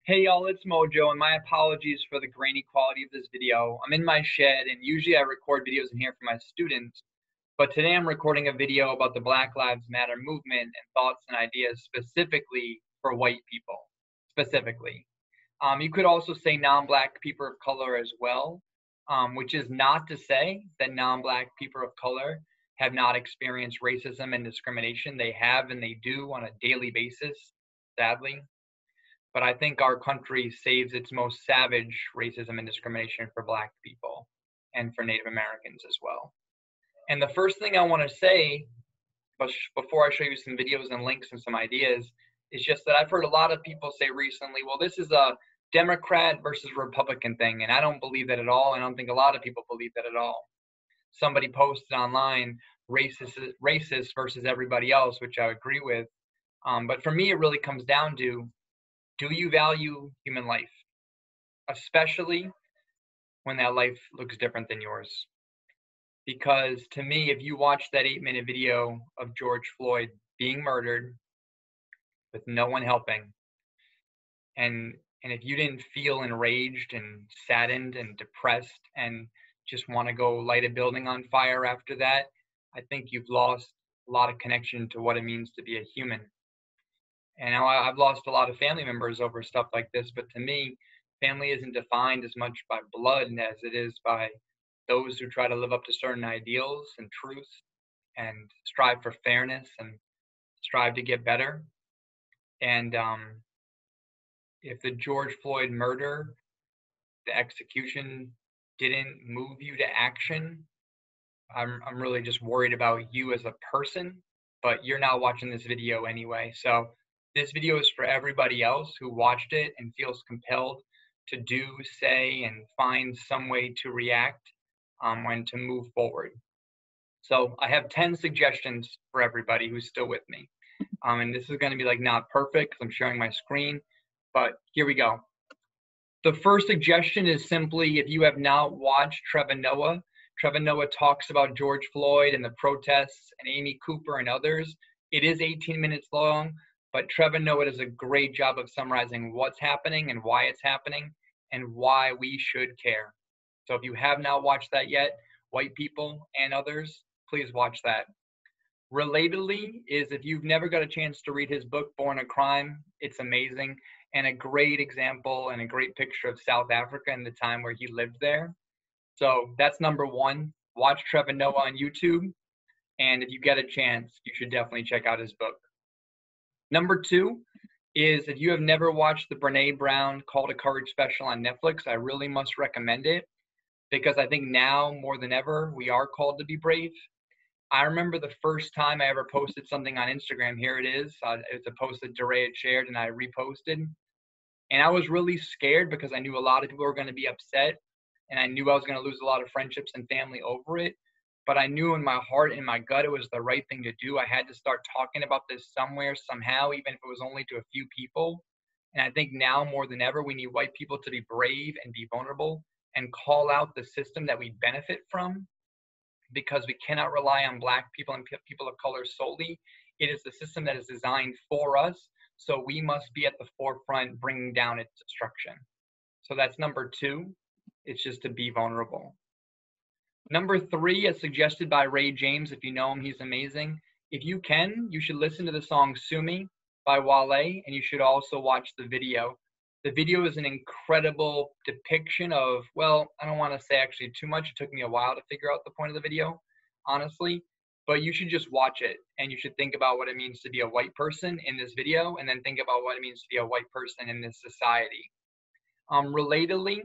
Hey y'all, it's Mojo, and my apologies for the grainy quality of this video. I'm in my shed, and usually I record videos in here for my students, but today I'm recording a video about the Black Lives Matter movement and thoughts and ideas specifically for white people, specifically. You could also say non-black people of color as well, which is not to say that non-black people of color have not experienced racism and discrimination. They have and they do on a daily basis, sadly. But I think our country saves its most savage racism and discrimination for Black people and for Native Americans as well. And the first thing I want to say, before I show you some videos and links and some ideas, is just that I've heard a lot of people say recently, well, this is a Democrat versus Republican thing. And I don't believe that at all. I don't think a lot of people believe that at all. Somebody posted online, racist versus everybody else, which I agree with. But for me, it really comes down to, do you value human life, especially when that life looks different than yours? Because to me, if you watch that 8-minute video of George Floyd being murdered with no one helping, and if you didn't feel enraged and saddened and depressed and just want to go light a building on fire after that, I think you've lost a lot of connection to what it means to be a human. And I've lost a lot of family members over stuff like this, but to me, family isn't defined as much by blood as it is by those who try to live up to certain ideals and truths and strive for fairness and strive to get better. And if the George Floyd murder, the execution didn't move you to action, I'm really just worried about you as a person, but you're not watching this video anyway. So this video is for everybody else who watched it and feels compelled to do, say, and find some way to react when to move forward. So I have 10 suggestions for everybody who's still with me. And this is going to be like not perfect because I'm sharing my screen, but here we go. The first suggestion is simply, if you have not watched Trevor Noah talks about George Floyd and the protests and Amy Cooper and others. It is 18 minutes long, but Trevor Noah does a great job of summarizing what's happening and why it's happening and why we should care. So if you have not watched that yet, white people and others, please watch that. Relatedly is, if you've never got a chance to read his book, Born a Crime, it's amazing and a great example and a great picture of South Africa and the time where he lived there. So that's number one. Watch Trevor Noah on YouTube. And if you get a chance, you should definitely check out his book. Number two is, if you have never watched the Brene Brown Call to Courage special on Netflix, I really must recommend it, because I think now more than ever, we are called to be brave. I remember the first time I ever posted something on Instagram. Here it is. It's a post that DeRay had shared and I reposted. And I was really scared because I knew a lot of people were going to be upset. And I knew I was going to lose a lot of friendships and family over it. But I knew in my heart and my gut it was the right thing to do. I had to start talking about this somewhere, somehow, even if it was only to a few people. And I think now more than ever, we need white people to be brave and be vulnerable and call out the system that we benefit from, because we cannot rely on Black people and people of color solely. It is the system that is designed for us. So we must be at the forefront bringing down its destruction. So that's number two. It's just to be vulnerable. Number three, as suggested by Ray James, if you know him, he's amazing. If you can, you should listen to the song Sue Me by Wale, and you should also watch the video. The video is an incredible depiction of, well, I don't want to say actually too much. It took me a while to figure out the point of the video, honestly. But you should just watch it, and you should think about what it means to be a white person in this video, and then think about what it means to be a white person in this society. Relatedly,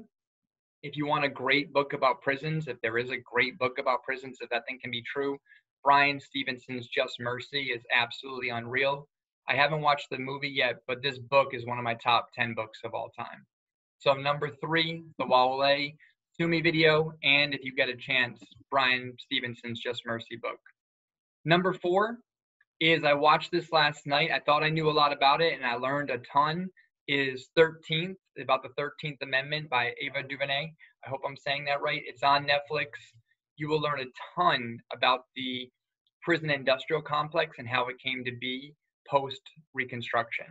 if you want a great book about prisons, if there is a great book about prisons, if that thing can be true, Bryan Stevenson's Just Mercy is absolutely unreal. I haven't watched the movie yet, but this book is one of my top 10 books of all time. So number three, the Wale Sue Me video, and if you get a chance, Bryan Stevenson's Just Mercy book. Number four is, I watched this last night. I thought I knew a lot about it, and I learned a ton. Is 13th, about the 13th Amendment by Ava DuVernay. I hope I'm saying that right. It's on Netflix. You will learn a ton about the prison industrial complex and how it came to be post-Reconstruction.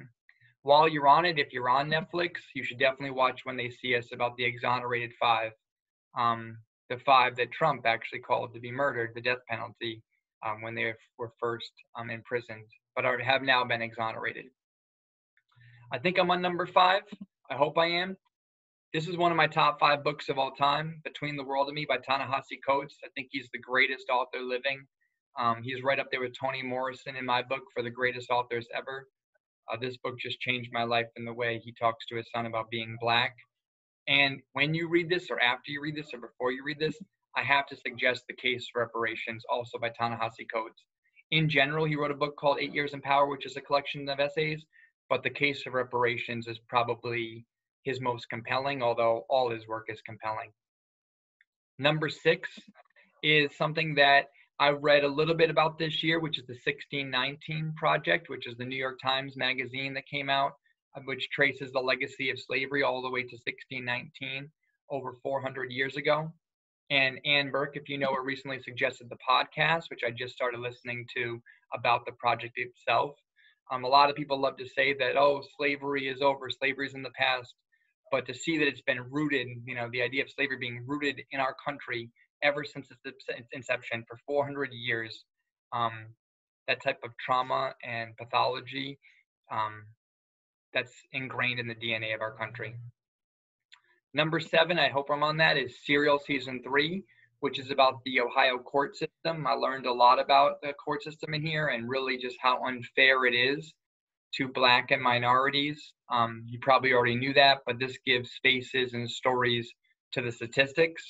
While you're on it, if you're on Netflix, you should definitely watch When They See Us, about the exonerated five. The five that Trump actually called to be murdered, the death penalty, when they were first imprisoned, but have now been exonerated. I think I'm on number 5. I hope I am. This is one of my top 5 books of all time, Between the World and Me by Ta-Nehisi Coates. I think he's the greatest author living. He's right up there with Toni Morrison in my book for the greatest authors ever. This book just changed my life in the way he talks to his son about being Black. And when you read this, or after you read this, or before you read this, I have to suggest The Case for Reparations, also by Ta-Nehisi Coates. In general, he wrote a book called 8 Years in Power, which is a collection of essays, but The Case for Reparations is probably his most compelling, although all his work is compelling. Number 6 is something that I read a little bit about this year, which is the 1619 Project, which is the New York Times magazine that came out, which traces the legacy of slavery all the way to 1619, over 400 years ago. And Ann Burke, if you know her, recently suggested the podcast, which I just started listening to, about the project itself. A lot of people love to say that, oh, slavery is over, slavery is in the past. But to see that it's been rooted, the idea of slavery being rooted in our country ever since its inception for 400 years, that type of trauma and pathology, that's ingrained in the DNA of our country. Number 7, I hope I'm on that, is Serial Season 3, which is about the Ohio court system. I learned a lot about the court system in here and really just how unfair it is to Black and minorities. You probably already knew that, but this gives faces and stories to the statistics.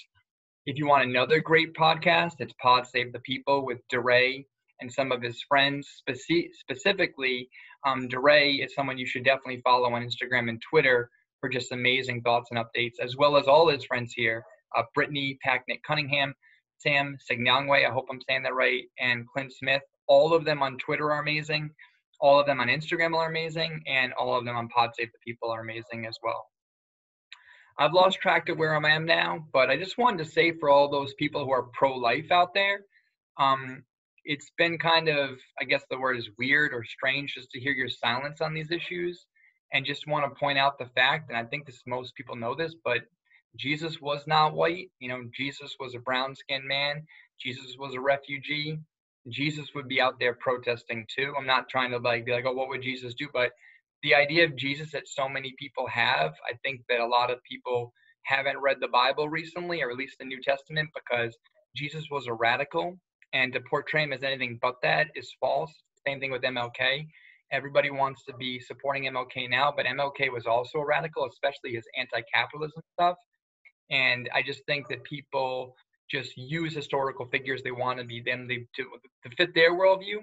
If you want another great podcast, it's Pod Save the People with DeRay and some of his friends. Specifically, DeRay is someone you should definitely follow on Instagram and Twitter for just amazing thoughts and updates, as well as all his friends here, Brittany Packnett-Cunningham, Sam Signangwe, I hope I'm saying that right, and Clint Smith. All of them on Twitter are amazing. All of them on Instagram are amazing, and all of them on Pod Save the People are amazing as well. I've lost track of where I am now, but I just wanted to say for all those people who are pro-life out there, it's been kind of, I guess the word is weird or strange just to hear your silence on these issues, and just want to point out the fact, and I think most people know this, but Jesus was not white. Jesus was a brown-skinned man. Jesus was a refugee. Jesus would be out there protesting too. I'm not trying to be like, oh, what would Jesus do? But the idea of Jesus that so many people have, I think that a lot of people haven't read the Bible recently, or at least the New Testament, because Jesus was a radical, and to portray him as anything but that is false. Same thing with MLK. Everybody wants to be supporting MLK now, but MLK was also a radical, especially his anti-capitalism stuff. And I just think that people just use historical figures they want to be them to fit their worldview.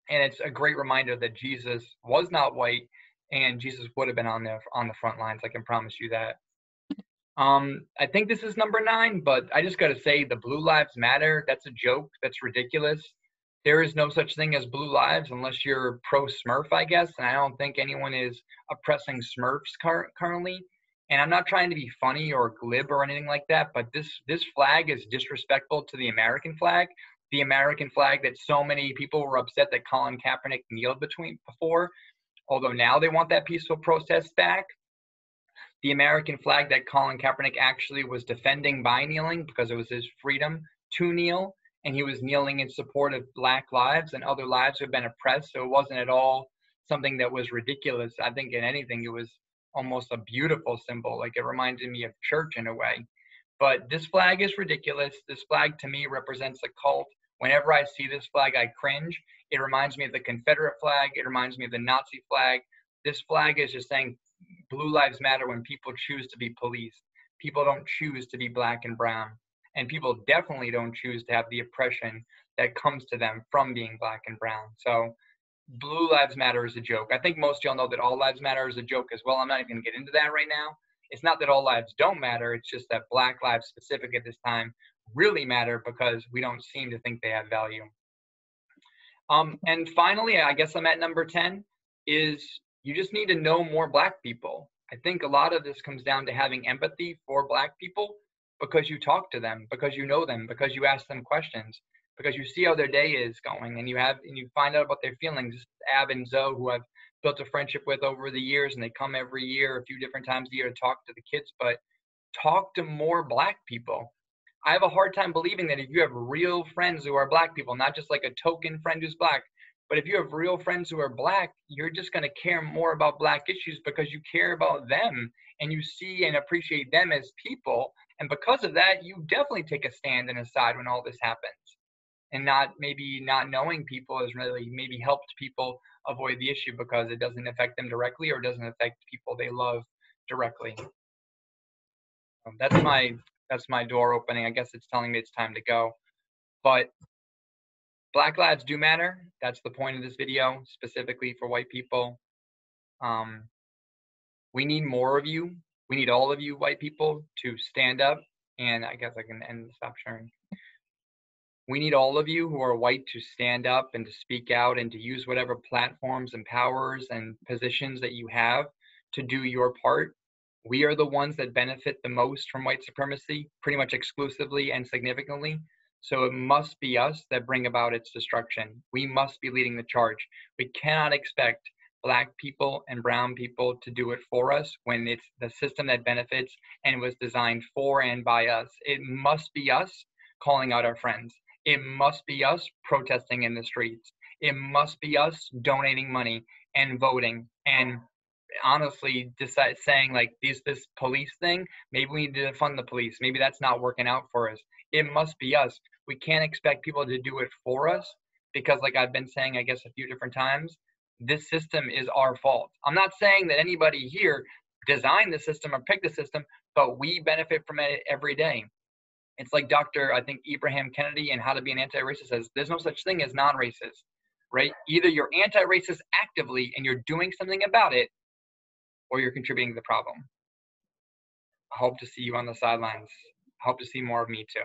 And it's a great reminder that Jesus was not white, and Jesus would have been on the front lines. I can promise you that. I think this is number 9, but I just got to say, the Blue Lives Matter, that's a joke. That's ridiculous. There is no such thing as blue lives unless you're pro-Smurf, I guess. And I don't think anyone is oppressing Smurfs currently. And I'm not trying to be funny or glib or anything like that, but this flag is disrespectful to the American flag. The American flag that so many people were upset that Colin Kaepernick kneeled before, although now they want that peaceful protest back. The American flag that Colin Kaepernick actually was defending by kneeling, because it was his freedom to kneel, and he was kneeling in support of Black lives and other lives who have been oppressed. So it wasn't at all something that was ridiculous. I think in anything, it was almost a beautiful symbol. Like, it reminded me of church in a way. But this flag is ridiculous. This flag to me represents a cult. Whenever I see this flag, I cringe. It reminds me of the Confederate flag. It reminds me of the Nazi flag. This flag is just saying Blue Lives Matter when people choose to be police. People don't choose to be Black and brown. And people definitely don't choose to have the oppression that comes to them from being Black and brown. So Blue Lives Matter is a joke. I think most of y'all know that all lives matter is a joke as well. I'm not even going to get into that right now. It's not that all lives don't matter. It's just that Black lives specific at this time really matter because we don't seem to think they have value. And finally, I guess I'm at number 10, is you just need to know more Black people. I think a lot of this comes down to having empathy for Black people because you talk to them, because you know them, because you ask them questions, because you see how their day is going, and you find out about their feelings. Ab and Zoe, who I've built a friendship with over the years, and they come every year, a few different times a year to talk to the kids, but talk to more Black people. I have a hard time believing that if you have real friends who are Black people, not just like a token friend who's Black, but if you have real friends who are Black, you're just going to care more about Black issues because you care about them and you see and appreciate them as people. And because of that, you definitely take a stand and a side when all this happens. And maybe not knowing people has really maybe helped people avoid the issue because it doesn't affect them directly or doesn't affect people they love directly. That's my door opening. I guess it's telling me it's time to go. But Black lives do matter. That's the point of this video, specifically for white people. We need more of you. We need all of you white people to stand up. And I guess I can stop sharing. We need all of you who are white to stand up and to speak out and to use whatever platforms and powers and positions that you have to do your part. We are the ones that benefit the most from white supremacy, pretty much exclusively and significantly. So it must be us that bring about its destruction. We must be leading the charge. We cannot expect Black people and brown people to do it for us when it's the system that benefits and was designed for and by us. It must be us calling out our friends. It must be us protesting in the streets. It must be us donating money and voting and honestly saying like this police thing, maybe we need to defund the police. Maybe that's not working out for us. It must be us. We can't expect people to do it for us because like I've been saying, I guess a few different times, this system is our fault. I'm not saying that anybody here designed the system or picked the system, but we benefit from it every day. It's like Dr. I think Ibrahim Kennedy in How to Be an Anti-Racist says, there's no such thing as non-racist, right? Either you're anti-racist actively and you're doing something about it, or you're contributing to the problem. I hope to see you on the sidelines. I hope to see more of me too.